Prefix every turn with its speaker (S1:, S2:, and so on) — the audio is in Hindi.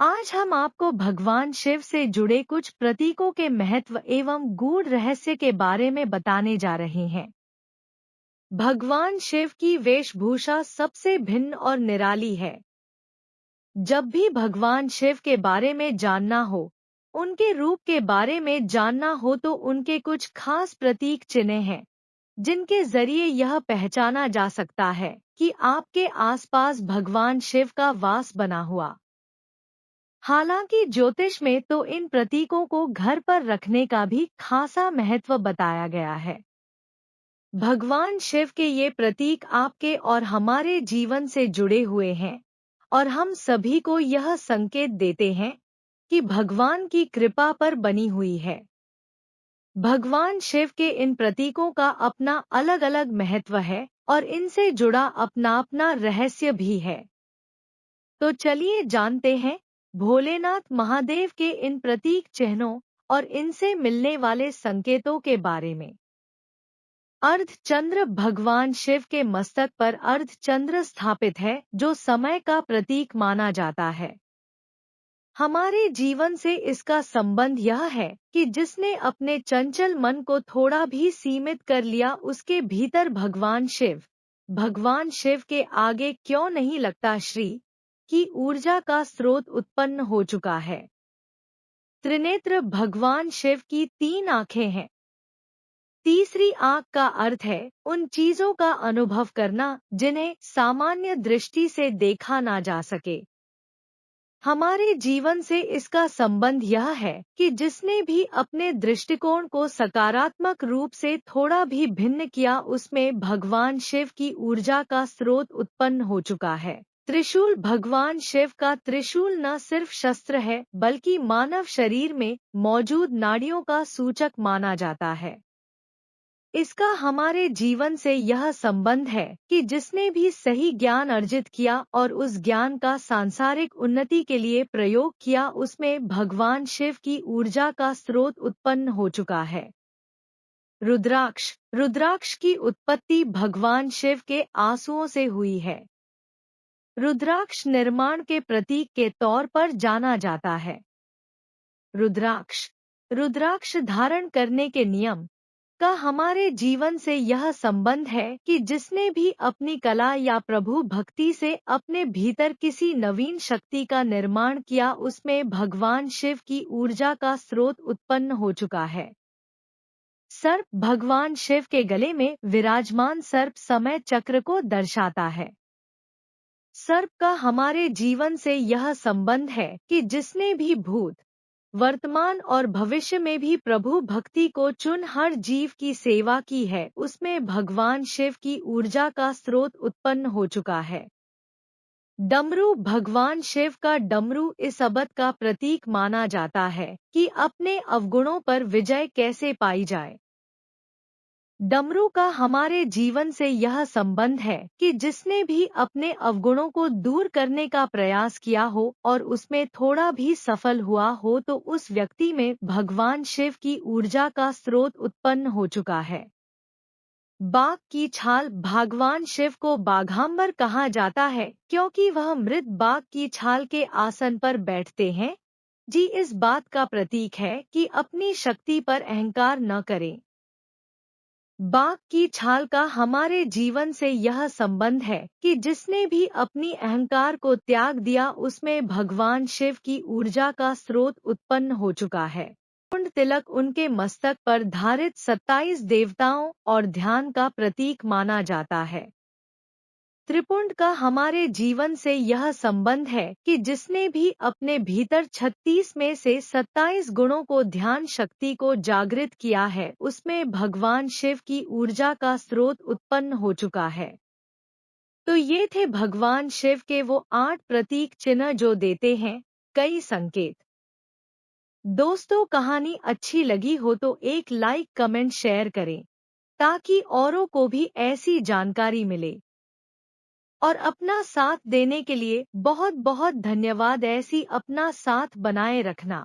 S1: आज हम आपको भगवान शिव से जुड़े कुछ प्रतीकों के महत्व एवं गूढ़ रहस्य के बारे में बताने जा रहे हैं। भगवान शिव की वेशभूषा सबसे भिन्न और निराली है। जब भी भगवान शिव के बारे में जानना हो, उनके रूप के बारे में जानना हो तो उनके कुछ खास प्रतीक चिन्ह हैं, जिनके जरिए यह पहचाना जा सकता है कि आपके आसपास भगवान शिव का वास बना हुआ। हालांकि ज्योतिष में तो इन प्रतीकों को घर पर रखने का भी खासा महत्व बताया गया है। भगवान शिव के ये प्रतीक आपके और हमारे जीवन से जुड़े हुए हैं और हम सभी को यह संकेत देते हैं कि भगवान की कृपा पर बनी हुई है। भगवान शिव के इन प्रतीकों का अपना अलग अलग महत्व है और इनसे जुड़ा अपना अपना रहस्य भी है। तो चलिए जानते हैं भोलेनाथ महादेव के इन प्रतीक चिन्हों और इनसे मिलने वाले संकेतों के बारे में। अर्धचंद्र भगवान शिव के मस्तक पर अर्धचंद्र स्थापित है, जो समय का प्रतीक माना जाता है। हमारे जीवन से इसका संबंध यह है कि जिसने अपने चंचल मन को थोड़ा भी सीमित कर लिया, उसके भीतर भगवान शिव के आगे क्यों नहीं लगता श्री की ऊर्जा का स्रोत उत्पन्न हो चुका है। त्रिनेत्र भगवान शिव की 3 आंखें हैं। तीसरी आंख का अर्थ है उन चीजों का अनुभव करना जिन्हें सामान्य दृष्टि से देखा ना जा सके। हमारे जीवन से इसका संबंध यह है कि जिसने भी अपने दृष्टिकोण को सकारात्मक रूप से थोड़ा भी भिन्न किया, उसमें भगवान शिव की ऊर्जा का स्रोत उत्पन्न हो चुका है। त्रिशूल भगवान शिव का त्रिशूल न सिर्फ शस्त्र है, बल्कि मानव शरीर में मौजूद नाड़ियों का सूचक माना जाता है। इसका हमारे जीवन से यह संबंध है कि जिसने भी सही ज्ञान अर्जित किया और उस ज्ञान का सांसारिक उन्नति के लिए प्रयोग किया, उसमें भगवान शिव की ऊर्जा का स्रोत उत्पन्न हो चुका है। रुद्राक्ष की उत्पत्ति भगवान शिव के आंसुओं से हुई है। रुद्राक्ष निर्माण के प्रतीक के तौर पर जाना जाता है। रुद्राक्ष धारण करने के नियम का हमारे जीवन से यह संबंध है कि जिसने भी अपनी कला या प्रभु भक्ति से अपने भीतर किसी नवीन शक्ति का निर्माण किया, उसमें भगवान शिव की ऊर्जा का स्रोत उत्पन्न हो चुका है। सर्प भगवान शिव के गले में विराजमान सर्प समय चक्र को दर्शाता है। सर्प का हमारे जीवन से यह संबंध है कि जिसने भी भूत, वर्तमान और भविष्य में भी प्रभु भक्ति को चुन हर जीव की सेवा की है, उसमें भगवान शिव की ऊर्जा का स्रोत उत्पन्न हो चुका है। डमरू भगवान शिव का डमरू इस अबद का प्रतीक माना जाता है कि अपने अवगुणों पर विजय कैसे पाई जाए। डमरू का हमारे जीवन से यह संबंध है कि जिसने भी अपने अवगुणों को दूर करने का प्रयास किया हो और उसमें थोड़ा भी सफल हुआ हो, तो उस व्यक्ति में भगवान शिव की ऊर्जा का स्रोत उत्पन्न हो चुका है। बाघ की छाल भगवान शिव को बाघांबर कहा जाता है, क्योंकि वह मृत बाघ की छाल के आसन पर बैठते हैं। जी इस बात का प्रतीक है कि अपनी शक्ति पर अहंकार न करें। बाघ की छाल का हमारे जीवन से यह संबंध है कि जिसने भी अपनी अहंकार को त्याग दिया, उसमें भगवान शिव की ऊर्जा का स्रोत उत्पन्न हो चुका है। कुंड तिलक उनके मस्तक पर धारित 27 देवताओं और ध्यान का प्रतीक माना जाता है। त्रिपुंड का हमारे जीवन से यह संबंध है कि जिसने भी अपने भीतर 36 में से 27 गुणों को ध्यान शक्ति को जागृत किया है, उसमें भगवान शिव की ऊर्जा का स्रोत उत्पन्न हो चुका है। तो ये थे भगवान शिव के वो 8 प्रतीक चिन्ह जो देते हैं कई संकेत। दोस्तों, कहानी अच्छी लगी हो तो एक लाइक कमेंट शेयर करें ताकि औरों को भी ऐसी जानकारी मिले। और अपना साथ देने के लिए बहुत बहुत धन्यवाद। ऐसी अपना साथ बनाए रखना।